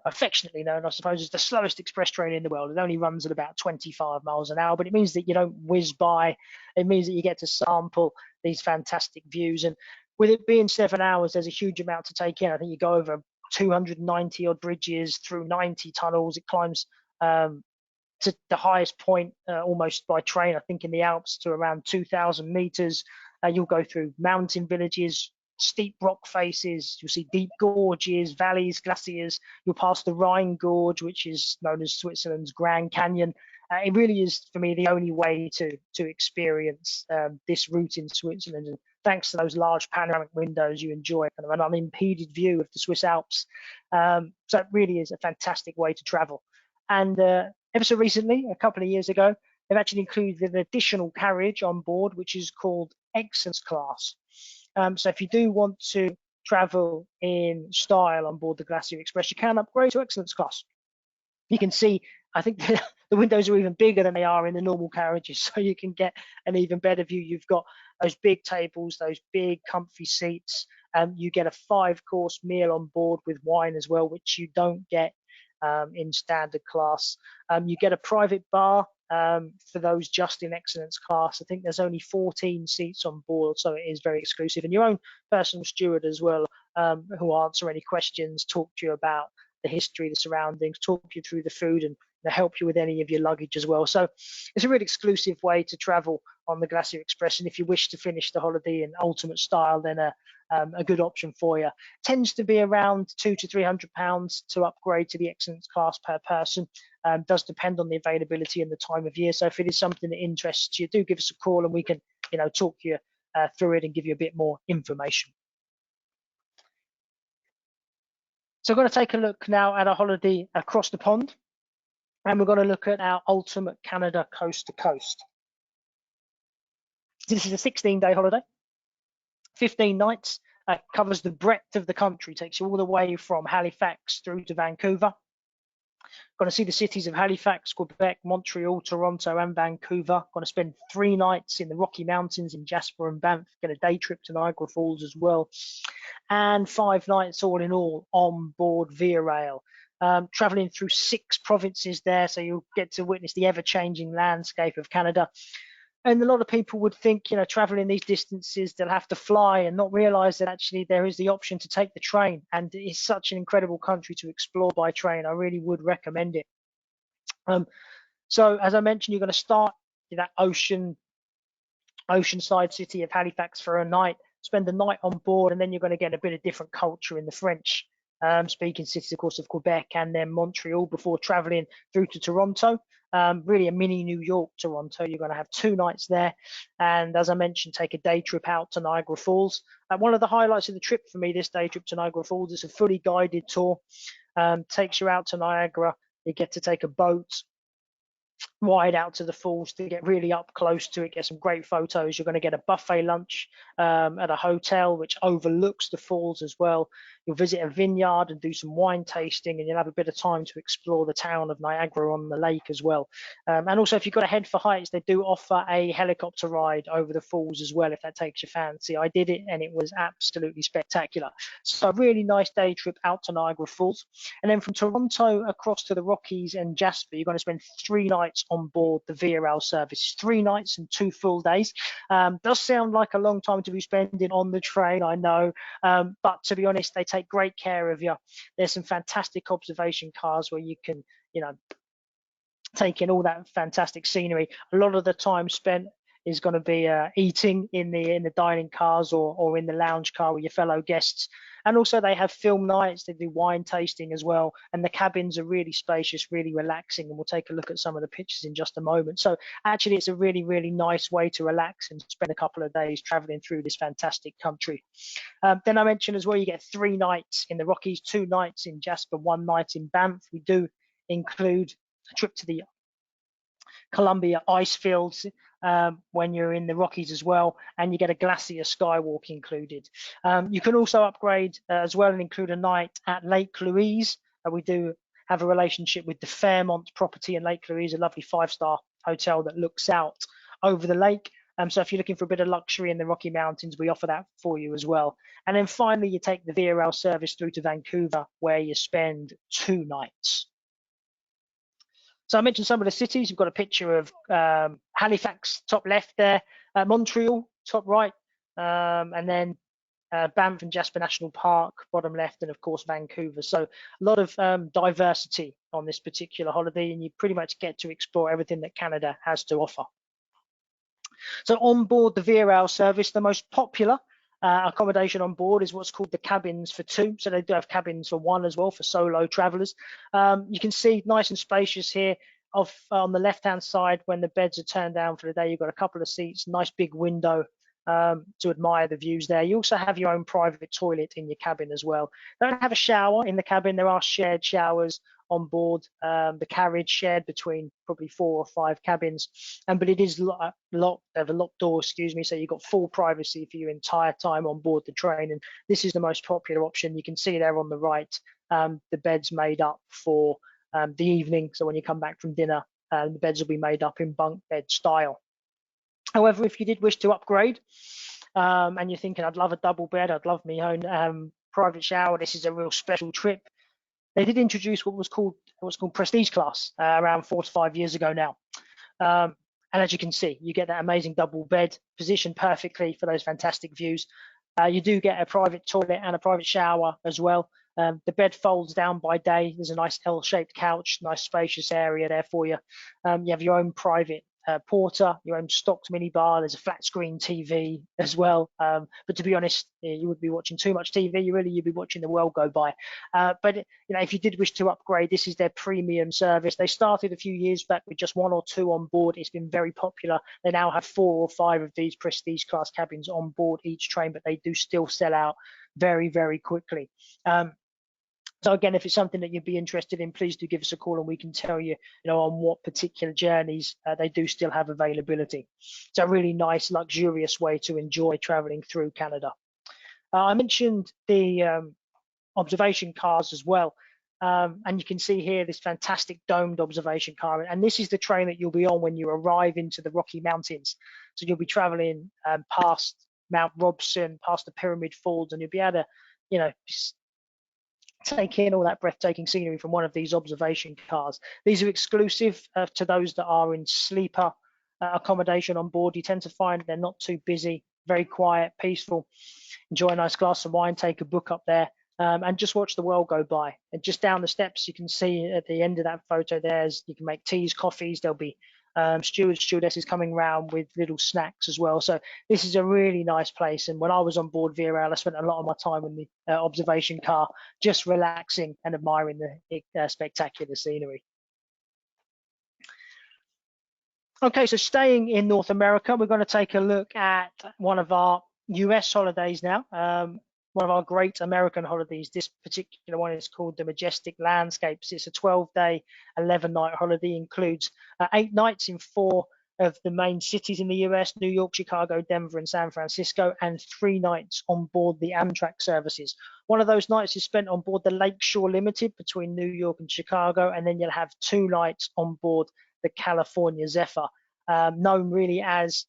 affectionately known, I suppose, as the slowest express train in the world. It only runs at about 25 miles an hour, but it means that you don't whiz by. It means that you get to sample these fantastic views. And with it being 7 hours, there's a huge amount to take in. I think you go over 290 odd bridges through 90 tunnels. It climbs to the highest point almost by train, I think in the Alps, to around 2,000 meters. You'll go through mountain villages, steep rock faces. You'll see deep gorges, valleys, glaciers. You'll pass the Rhine Gorge, which is known as Switzerland's Grand Canyon. It really is, for me, the only way to experience this route in Switzerland. And thanks to those large panoramic windows, you enjoy kind of an unimpeded view of the Swiss Alps. So it really is a fantastic way to travel. And ever so recently, a couple of years ago, they've actually included an additional carriage on board, which is called Excellence Class. So if you do want to travel in style on board the Glacier Express, you can upgrade to Excellence Class. You can see, I think the windows are even bigger than they are in the normal carriages, so you can get an even better view. You've got those big tables, those big comfy seats. You get a 5-course meal on board with wine as well, which you don't get in standard class. You get a private bar for those just in Excellence Class. I think there's only 14 seats on board, so it is very exclusive. And your own personal steward as well, who answer any questions, talk to you about the history, the surroundings, talk you through the food, and help you with any of your luggage as well. So it's a really exclusive way to travel on the Glacier Express. And if you wish to finish the holiday in ultimate style, then a good option for you. Tends to be around £200 to £300 to upgrade to the Excellence Class per person. Does depend on the availability and the time of year. So if it is something that interests you, do give us a call and we can, talk you through it and give you a bit more information. So we're going to take a look now at a holiday across the pond, and we're going to look at our ultimate Canada coast to coast. This is a 16-day holiday, 15 nights, covers the breadth of the country, takes you all the way from Halifax through to Vancouver. Going to see the cities of Halifax, Quebec, Montreal, Toronto, and Vancouver. Going to spend 3 nights in the Rocky Mountains in Jasper and Banff. Get a day trip to Niagara Falls as well. And 5 nights all in all on board Via Rail. Traveling through 6 provinces there, so you'll get to witness the ever-changing landscape of Canada. And a lot of people would think, traveling these distances, they'll have to fly and not realize that actually there is the option to take the train. And it's such an incredible country to explore by train. I really would recommend it. So as I mentioned, you're going to start in that oceanside city of Halifax for a night, spend the night on board, and then you're going to get a bit of different culture in the French speaking cities, of course, of Quebec and then Montreal before traveling through to Toronto. Really a mini New York, Toronto. You're going to have 2 nights there. And as I mentioned, take a day trip out to Niagara Falls. One of the highlights of the trip for me, this day trip to Niagara Falls, is a fully guided tour. Takes you out to Niagara. You get to take a boat ride out to the falls to get really up close to it, get some great photos. You're going to get a buffet lunch at a hotel which overlooks the falls as well. You'll visit a vineyard and do some wine tasting, and you'll have a bit of time to explore the town of Niagara on the lake as well. And also, if you've got to head for heights, they do offer a helicopter ride over the falls as well, if that takes your fancy. I did it and it was absolutely spectacular. So a really nice day trip out to Niagara Falls. And then from Toronto across to the Rockies and Jasper, you're going to spend 3 nights on board the VRL service. 3 nights and 2 full days. Does sound like a long time to be spending on the train, I know, but to be honest, they take great care of you. There's some fantastic observation cars where you can, you know, take in all that fantastic scenery. A lot of the time spent is going to be eating in the dining cars or in the lounge car with your fellow guests. And also they have film nights, they do wine tasting as well, and the cabins are really spacious, really relaxing, and we'll take a look at some of the pictures in just a moment. So actually it's a really, really nice way to relax and spend a couple of days traveling through this fantastic country. Then I mentioned as well, you get 3 nights in the Rockies, 2 nights in Jasper, 1 night in Banff. We do include a trip to the Columbia ice fields when you're in the Rockies as well, and you get a glacier skywalk included. You can also upgrade as well and include a night at Lake Louise. We do have a relationship with the Fairmont property in Lake Louise, a lovely 5-star hotel that looks out over the lake. So if you're looking for a bit of luxury in the Rocky Mountains, we offer that for you as well. And then finally, you take the VRL service through to Vancouver, where you spend 2 nights. So I mentioned some of the cities. You've got a picture of Halifax, top left there, Montreal, top right, and then Banff and Jasper National Park, bottom left, and of course Vancouver. So a lot of diversity on this particular holiday, and you pretty much get to explore everything that Canada has to offer. So on board the VRL service, the most popular accommodation on board is what's called the cabins for 2. So they do have cabins for 1 as well for solo travelers. You can see nice and spacious here. On the left-hand side, when the beds are turned down for the day, you've got a couple of seats, nice big window to admire the views there. You also have your own private toilet in your cabin as well. They don't have a shower in the cabin. There are shared showers on board the carriage, shared between probably 4 or 5 cabins, but it is locked, a locked door, excuse me, so you've got full privacy for your entire time on board the train, and this is the most popular option. You can see there on the right, the bed's made up for the evening, so when you come back from dinner, the beds will be made up in bunk bed style. However, if you did wish to upgrade, and you're thinking, I'd love a double bed, I'd love my own private shower, this is a real special trip. They did introduce what's called Prestige Class around 4 to 5 years ago now. And as you can see, you get that amazing double bed positioned perfectly for those fantastic views. You do get a private toilet and a private shower as well. The bed folds down by day. There's a nice L-shaped couch, nice spacious area there for you. You have your own private porter, your own stocked minibar. There's a flat screen TV as well. But to be honest, you would be watching too much TV. You'd be watching the world go by. But you know, if you did wish to upgrade, this is their premium service. They started a few years back with just 1 or 2 on board. It's been very popular. They now have 4 or 5 of these prestige class cabins on board each train, but they do still sell out very, very quickly. So again, if it's something that you'd be interested in, please do give us a call and we can tell you, on what particular journeys they do still have availability. It's a really nice, luxurious way to enjoy traveling through Canada. I mentioned the observation cars as well. And you can see here this fantastic domed observation car. And this is the train that you'll be on when you arrive into the Rocky Mountains. So you'll be traveling past Mount Robson, past the Pyramid Falls, and you'll be able to, take in all that breathtaking scenery from one of these observation cars. These are exclusive to those that are in sleeper accommodation on board. You tend to find they're not too busy, very quiet, peaceful. Enjoy a nice glass of wine, take a book up there, and just watch the world go by. And just down the steps, you can see at the end of that photo you can make teas, coffees. There'll be stewards, stewardesses coming around with little snacks as well. So this is a really nice place. And when I was on board VRL, I spent a lot of my time in the observation car, just relaxing and admiring the spectacular scenery. Okay, so staying in North America, we're going to take a look at one of our US holidays now. one of our great American holidays. This particular one is called the Majestic Landscapes. It's a 12-day, 11-night holiday. Includes 8 nights in 4 of the main cities in the US: New York, Chicago, Denver, and San Francisco, and 3 nights on board the Amtrak services. One of those nights is spent on board the Lakeshore Limited between New York and Chicago, and then you'll have 2 nights on board the California Zephyr, known really as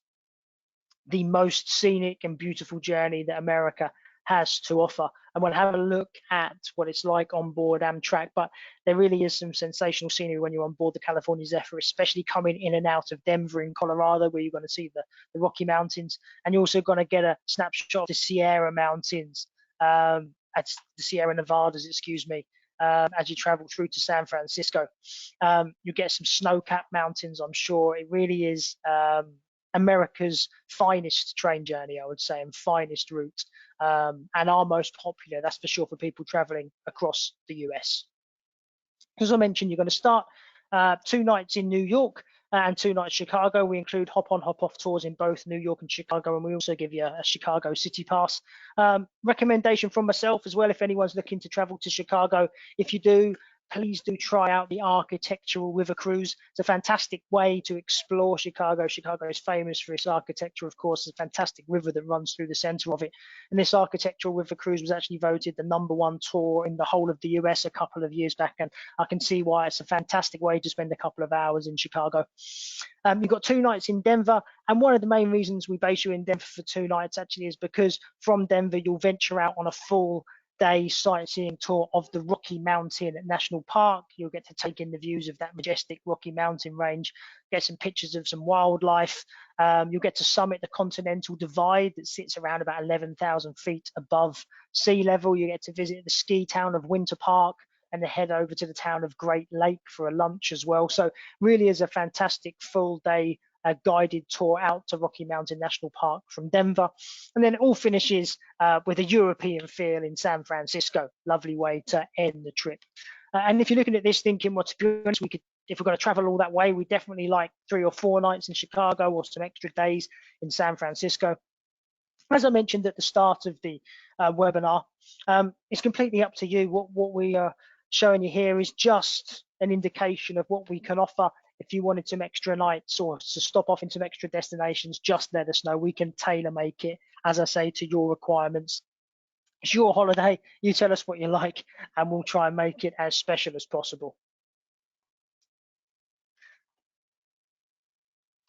the most scenic and beautiful journey that America has to offer. And we'll have a look at what it's like on board Amtrak, but there really is some sensational scenery when you're on board the California Zephyr, especially coming in and out of Denver in Colorado, where you're going to see the Rocky Mountains, and you're also going to get a snapshot of the Sierra Mountains, the Sierra Nevadas, excuse me, as you travel through to San Francisco. You get some snow-capped mountains, I'm sure. It really is America's finest train journey, I would say, and finest route, and our most popular, that's for sure, for people traveling across the US. As I mentioned, you're going to start 2 nights in New York and 2 nights Chicago. We include hop-on, hop-off tours in both New York and Chicago, and we also give you a Chicago City Pass. Recommendation from myself as well, if anyone's looking to travel to Chicago, if you do, please do try out the Architectural River Cruise. It's a fantastic way to explore Chicago. Chicago is famous for its architecture, of course. It's a fantastic river that runs through the center of it. And this Architectural River Cruise was actually voted the #1 tour in the whole of the US a couple of years back. And I can see why it's a fantastic way to spend a couple of hours in Chicago. You've got 2 nights in Denver. And one of the main reasons we base you in Denver for 2 nights actually is because from Denver, you'll venture out on a full day sightseeing tour of the Rocky Mountain National Park. You'll get to take in the views of that majestic Rocky Mountain range, get some pictures of some wildlife. You'll get to summit the Continental Divide that sits around about 11,000 feet above sea level. You get to visit the ski town of Winter Park and then head over to the town of Great Lake for a lunch as well. So really is a fantastic full day guided tour out to Rocky Mountain National Park from Denver. And then it all finishes with a European feel in San Francisco. Lovely way to end the trip. And if you're looking at this thinking, well, to be honest, if we're going to travel all that way, we definitely like 3 or 4 nights in Chicago or some extra days in San Francisco. As I mentioned at the start of the webinar, it's completely up to you. What we are showing you here is just an indication of what we can offer. If you wanted some extra nights or to stop off in some extra destinations, just let us know. We can tailor make it, as I say, to your requirements. It's your holiday. You tell us what you like, and we'll try and make it as special as possible.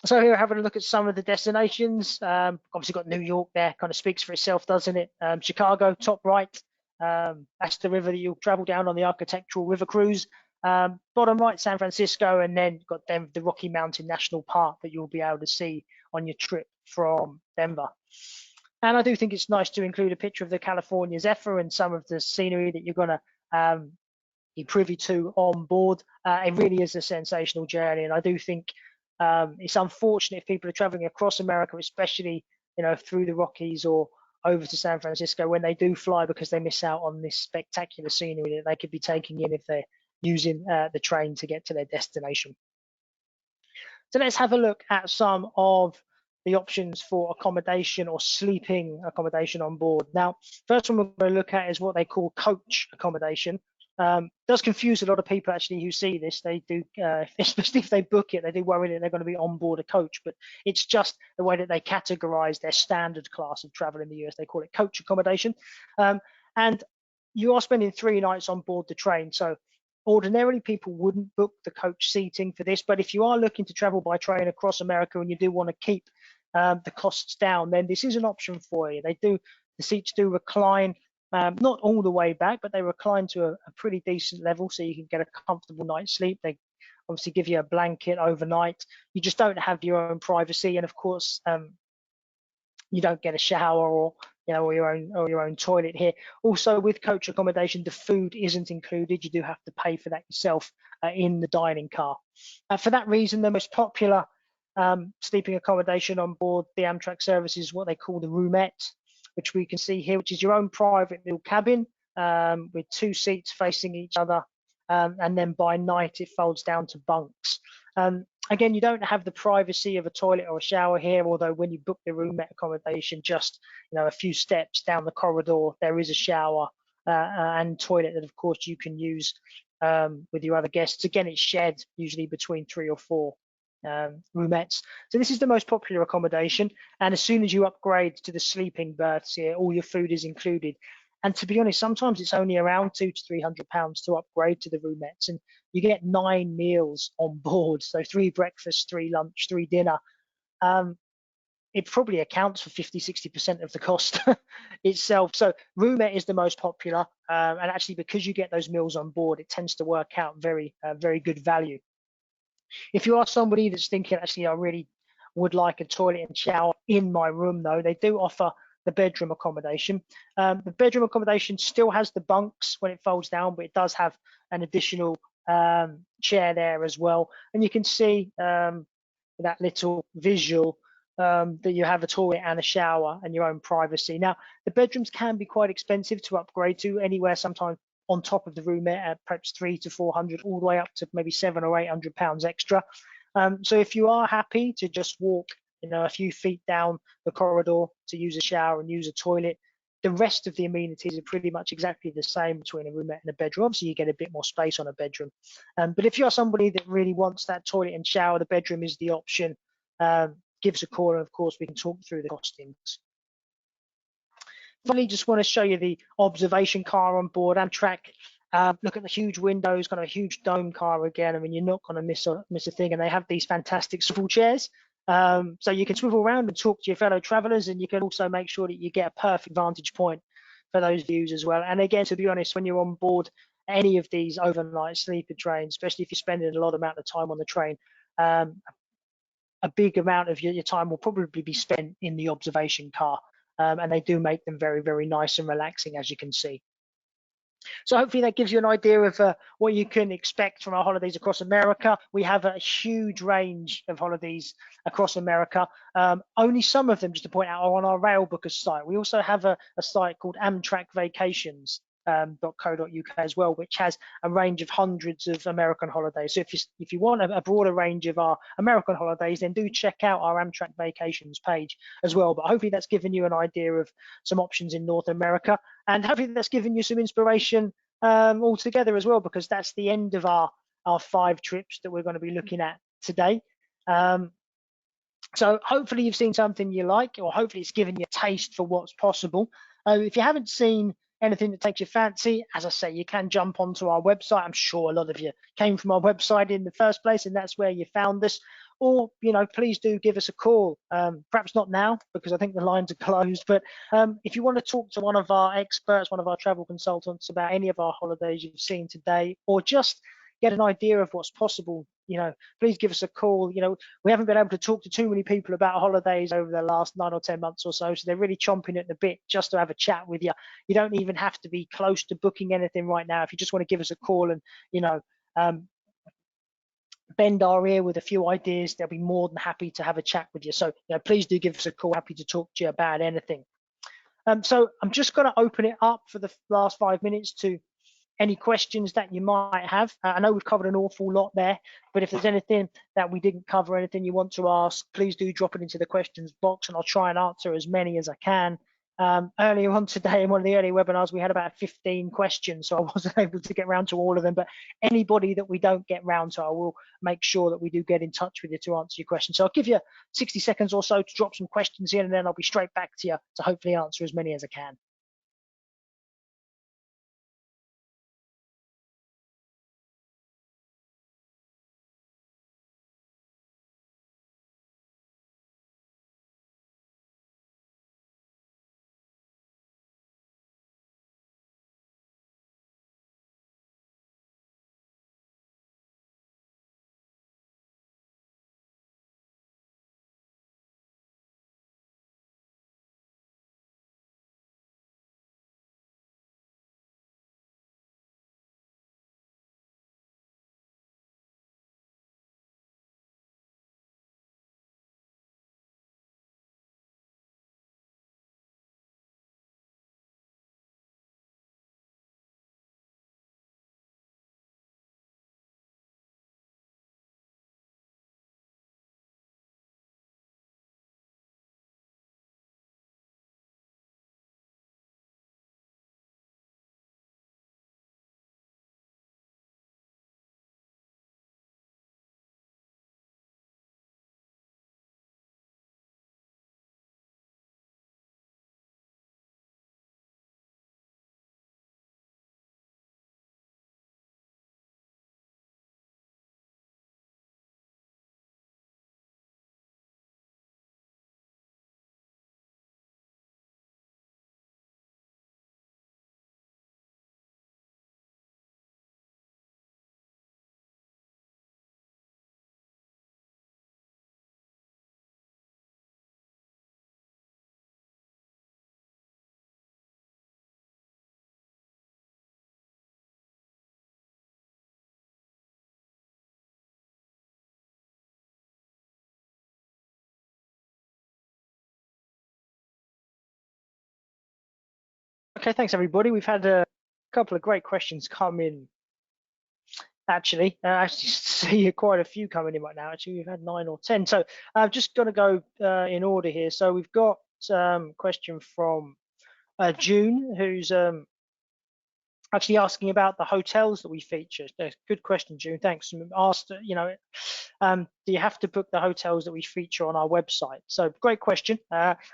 So here, having a look at some of the destinations. Obviously got New York there, kind of speaks for itself, doesn't it? Chicago, top right. That's the river that you'll travel down on the Architectural River Cruise. Bottom right, San Francisco, and then got the Rocky Mountain National Park that you'll be able to see on your trip from Denver. And I do think it's nice to include a picture of the California Zephyr and some of the scenery that you're going to be privy to on board. It really is a sensational journey, and I do think it's unfortunate if people are traveling across America, especially through the Rockies or over to San Francisco, when they do fly, because they miss out on this spectacular scenery that they could be taking in if they're using the train to get to their destination. So let's have a look at some of the options for accommodation or sleeping accommodation on board. Now, first one we're going to look at is what they call coach accommodation. Does confuse a lot of people actually who see this. They do, especially if they book it, they do worry that they're going to be on board a coach, but it's just the way that they categorize their standard class of travel in the US. They call it coach accommodation. And you are spending 3 nights on board the train. So ordinarily people wouldn't book the coach seating for this, but if you are looking to travel by train across America and you do want to keep the costs down, then this is an option for you. The seats do recline, not all the way back, but they recline to a pretty decent level, so you can get a comfortable night's sleep. They obviously give you a blanket overnight. You just don't have your own privacy, and of course you don't get a shower or your own toilet here. Also, with coach accommodation, the food isn't included. You do have to pay for that yourself in the dining car. For that reason, the most popular sleeping accommodation on board the Amtrak service is what they call the Roomette, which we can see here, which is your own private little cabin with 2 seats facing each other, and then by night it folds down to bunks. Again, you don't have the privacy of a toilet or a shower here, although when you book the Roomette accommodation, just a few steps down the corridor, there is a shower and toilet that, of course, you can use with your other guests. Again, it's shared usually between 3 or 4 roomettes. So this is the most popular accommodation. And as soon as you upgrade to the sleeping berths here, all your food is included. And to be honest, sometimes it's only around £200 to £300 to upgrade to the roomettes, and you get 9 meals on board. So 3 breakfasts, 3 lunch, 3 dinner. It probably accounts for 50–60% of the cost itself. So Roomette is the most popular, and actually because you get those meals on board, it tends to work out very good value. If you are somebody that's thinking, actually, I really would like a toilet and shower in my room, though, they do offer the bedroom accommodation. The bedroom accommodation still has the bunks when it folds down, but it does have an additional chair there as well. And you can see that little visual that you have a toilet and a shower and your own privacy. Now, the bedrooms can be quite expensive to upgrade to, anywhere sometimes on top of the roomette at perhaps 300 to 400, all the way up to maybe £700 or £800 extra. So if you are happy to just walk, a few feet down the corridor to use a shower and use a toilet, the rest of the amenities are pretty much exactly the same between a roomette and a bedroom. Obviously, you get a bit more space on a bedroom. But if you're somebody that really wants that toilet and shower, the bedroom is the option. Give us a call, and of course, we can talk through the costings. Finally, just want to show you the observation car on board Amtrak. Look at the huge windows, kind of a huge dome car again. I mean, you're not going to miss a thing. And they have these fantastic swivel chairs. So you can swivel around and talk to your fellow travelers, and you can also make sure that you get a perfect vantage point for those views as well. And again, to be honest, when you're on board any of these overnight sleeper trains, especially if you're spending a lot amount of time on the train, a big amount of your time will probably be spent in the observation car. And they do make them very, very nice and relaxing, as you can see. So hopefully that gives you an idea of what you can expect from our holidays across America. We have a huge range of holidays across America. Only some of them, just to point out, are on our Railbookers site. We also have a site called Amtrak Vacations. .co.uk as well, which has a range of hundreds of American holidays. So if you want a broader range of our American holidays, then do check out our Amtrak Vacations page as well. But hopefully that's given you an idea of some options in North America, and hopefully that's given you some inspiration altogether as well, because that's the end of our 5 trips that we're going to be looking at today. So hopefully you've seen something you like, or hopefully it's given you a taste for what's possible. If you haven't seen anything that takes your fancy, as I say, you can jump onto our website. I'm sure a lot of you came from our website in the first place, and that's where you found us. Or, please do give us a call. Perhaps not now, because I think the lines are closed. But if you want to talk to one of our experts, one of our travel consultants about any of our holidays you've seen today, or just get an idea of what's possible, please give us a call. We haven't been able to talk to too many people about holidays over the last 9 or 10 months or so they're really chomping at the bit just to have a chat with you. You don't even have to be close to booking anything right now. If you just want to give us a call and bend our ear with a few ideas, they'll be more than happy to have a chat with you. So please do give us a call. Happy to talk to you about anything. So I'm just going to open it up for the last 5 minutes to any questions that you might have. I know we've covered an awful lot there, but if there's anything that we didn't cover, anything you want to ask, please do drop it into the questions box, and I'll try and answer as many as I can. Earlier on today, in one of the early webinars, we had about 15 questions, so I wasn't able to get round to all of them, but anybody that we don't get round to, I will make sure that we do get in touch with you to answer your questions. So I'll give you 60 seconds or so to drop some questions in, and then I'll be straight back to you to hopefully answer as many as I can. Okay, thanks everybody. We've had a couple of great questions come in. Actually, I see quite a few coming in right now. Actually, we've had 9 or 10. So I've just got to go in order here. So we've got question from June, who's actually asking about the hotels that we feature. Good question, June. Thanks. Asked, you know, do you have to book the hotels that we feature on our website? So great question.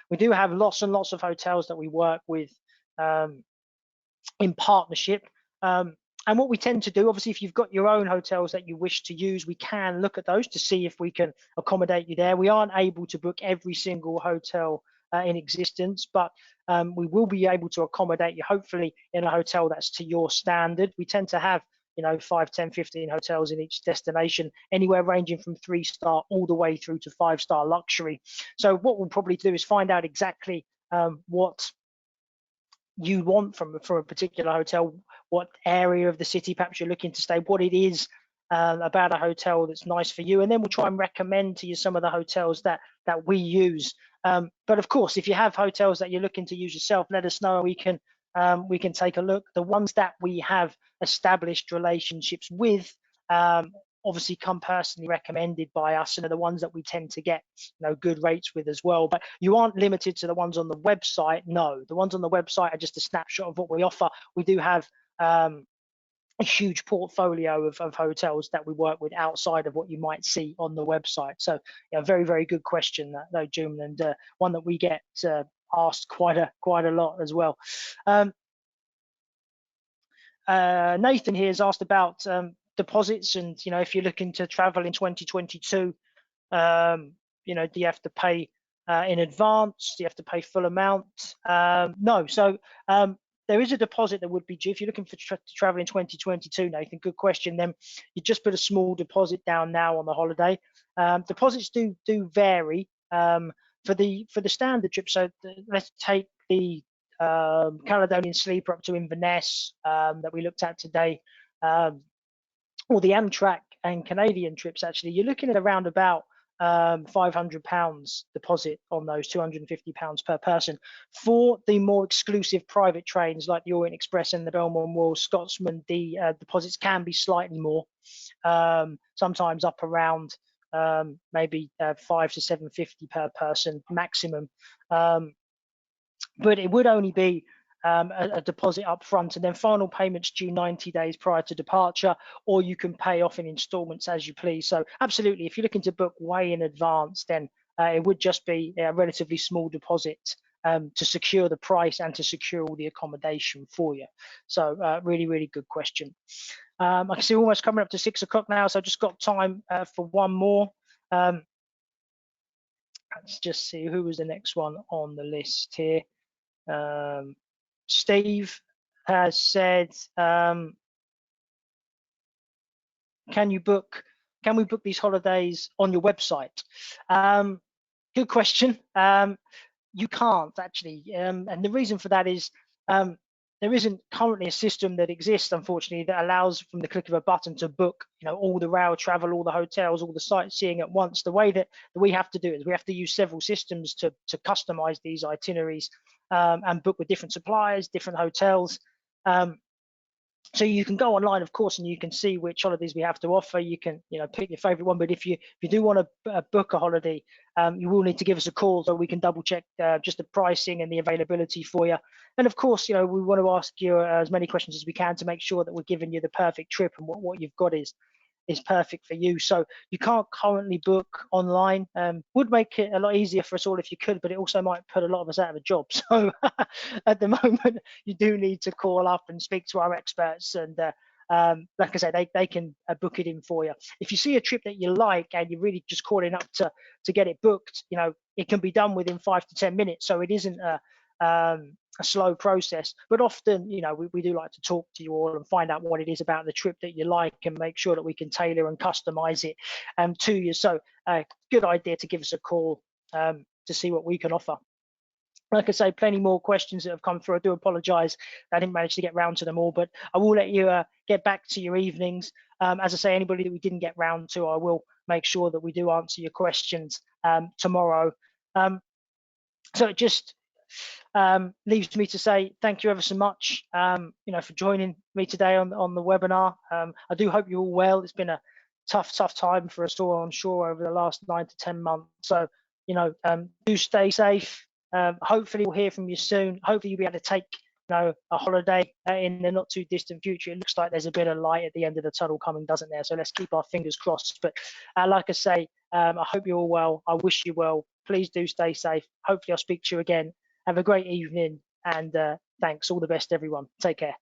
We do have lots and lots of hotels that we work with in partnership. And what we tend to do, obviously, if you've got your own hotels that you wish to use, we can look at those to see if we can accommodate you there. We aren't able to book every single hotel in existence, but we will be able to accommodate you, hopefully, in a hotel that's to your standard. We tend to have, you know, 5, 10, 15 hotels in each destination, anywhere ranging from 3-star all the way through to 5-star luxury. So what we'll probably do is find out exactly what you want from a particular hotel, what area of the city perhaps you're looking to stay, what it is about a hotel that's nice for you, and then we'll try and recommend to you some of the hotels that we use. But of course, if you have hotels that you're looking to use yourself, let us know. We can take a look. The ones that we have established relationships with obviously come personally recommended by us, and are the ones that we tend to get, you know, good rates with as well. But you aren't limited to the ones on the website. No, the ones on the website are just a snapshot of what we offer. We do have a huge portfolio of hotels that we work with outside of what you might see on the website. So yeah, very, very good question though, June, and one that we get asked quite a lot as well. Nathan here has asked about deposits, and you know, if you're looking to travel in 2022, you know, do you have to pay in advance? Do you have to pay full amount? No. So there is a deposit that would be due if you're looking for to travel in 2022. Nathan, good question. Then you just put a small deposit down now on the holiday. Deposits do vary for the standard trip. So let's take the Caledonian sleeper up to Invenes that we looked at today, or the Amtrak and Canadian trips. Actually, you're looking at around about £500 deposit on those, £250 per person. For the more exclusive private trains like the Orient Express and the Belmont Scotsman, the deposits can be slightly more, sometimes up around maybe £500 to £750 per person maximum. But it would only be a deposit up front, and then final payments due 90 days prior to departure, or you can pay off in installments as you please. So absolutely, if you're looking to book way in advance, then it would just be a relatively small deposit to secure the price and to secure all the accommodation for you. So really, really good question. I can see we're almost coming up to 6 o'clock now, so I've just got time for one more. Let's just see who was the next one on the list here. Steve has said, can we book these holidays on your website? Good question. You can't actually, and the reason for that is there isn't currently a system that exists, unfortunately, that allows from the click of a button to book, you know, all the rail travel, all the hotels, all the sightseeing at once. The way that we have to do it is we have to use several systems to customize these itineraries and book with different suppliers, different hotels. So you can go online, of course, and you can see which holidays we have to offer. You can, you know, pick your favorite one. But if you do want to book a holiday, you will need to give us a call so we can double check just the pricing and the availability for you. And of course, you know, we want to ask you as many questions as we can to make sure that we're giving you the perfect trip and what you've got is perfect for you. So you can't currently book online. Would make it a lot easier for us all if you could, but it also might put a lot of us out of a job. So at the moment, you do need to call up and speak to our experts, and like I said, they can book it in for you. If you see a trip that you like and you're really just calling up to get it booked, you know, it can be done within 5 to 10 minutes. So it isn't a slow process, but often, you know, we do like to talk to you all and find out what it is about the trip that you like and make sure that we can tailor and customize it to you. So good idea to give us a call to see what we can offer. Like I say, plenty more questions that have come through. I do apologize I didn't manage to get round to them all, but I will let you get back to your evenings. As I say, anybody that we didn't get round to, I will make sure that we do answer your questions tomorrow. So just leaves me to say thank you ever so much, for joining me today on the webinar. I do hope you're all well. It's been a tough time for us all, I'm sure, over the last 9 to 10 months. So, do stay safe. Hopefully we'll hear from you soon. Hopefully you'll be able to take a holiday in the not too distant future. It looks like there's a bit of light at the end of the tunnel coming, doesn't there? So let's keep our fingers crossed. But like I say, I hope you're all well. I wish you well. Please do stay safe. Hopefully I'll speak to you again. Have a great evening, and thanks. All the best, everyone. Take care.